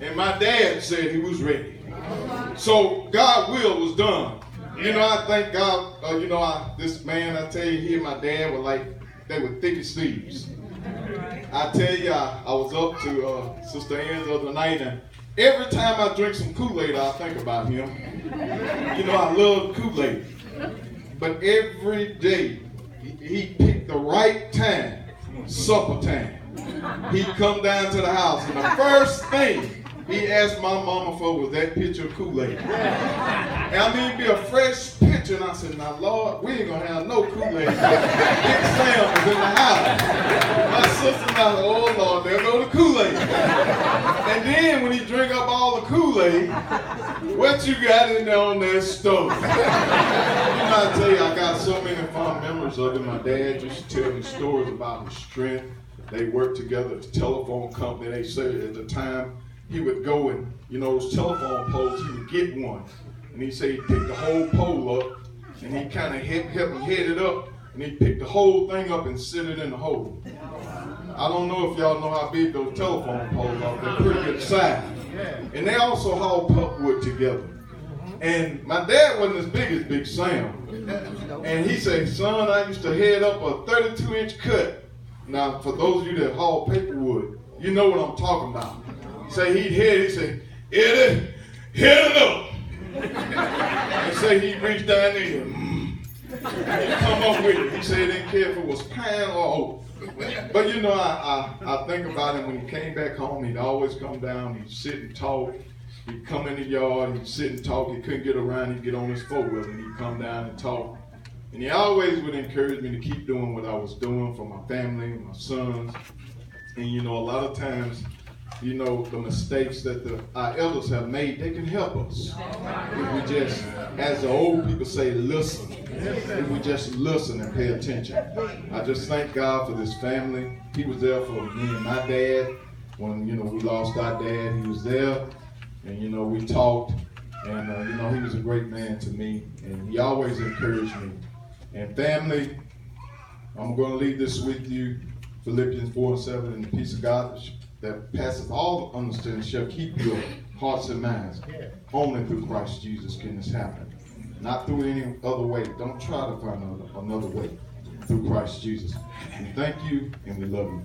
And my dad said he was ready. So God's will was done. You know, I thank God, this man, I tell you, he and my dad were like, they were thick as thieves. I tell you, I was up to Sister Ann's the other night, and every time I drink some Kool-Aid, I think about him. You know, I love Kool-Aid. But every day, he picked the right time, supper time. He'd come down to the house, and the first thing he asked my mama for was that pitcher of Kool-Aid. And I mean, it'd be a fresh pitcher, and I said, now, Lord, we ain't gonna have no Kool-Aid. Big Sam was in the house. My sister and I said, oh, Lord, there go the Kool-Aid. And then when he drink up all the Kool-Aid, what you got in there on that stove? You know, I tell you, I got so many fond memories of it. My dad used to tell me stories about his strength. They worked together at the telephone company. They said at the time, he would go and, those telephone poles, he would get one. And he said he'd pick the whole pole up, and he kind of help him head it up, and he'd pick the whole thing up and sit it in the hole. I don't know if y'all know how big those telephone poles are. They're pretty good size. And they also haul pulpwood together. And my dad wasn't as big as Big Sam. And he said, son, I used to head up a 32-inch cut. Now, for those of you that haul paperwood, you know what I'm talking about. Say he'd say, Eddie, head it up. And say he'd reach down there and he'd come up with it. He said he didn't care if it was pine or oak. But I think about him when he came back home, he'd always come down, he'd sit and talk. He'd come in the yard, he'd sit and talk. He couldn't get around, he'd get on his four-wheeler and he'd come down and talk. And he always would encourage me to keep doing what I was doing for my family, my sons. And a lot of times, the mistakes that our elders have made, they can help us. If we just, as the old people say, listen. If we just listen and pay attention. I just thank God for this family. He was there for me and my dad. When, we lost our dad, he was there. And, we talked. And, he was a great man to me. And he always encouraged me. And family, I'm going to leave this with you. Philippians 4:7, and the peace of God that passes all understanding shall keep your hearts and minds. Only through Christ Jesus can this happen. Not through any other way. Don't try to find another way. Through Christ Jesus. And thank you, and we love you.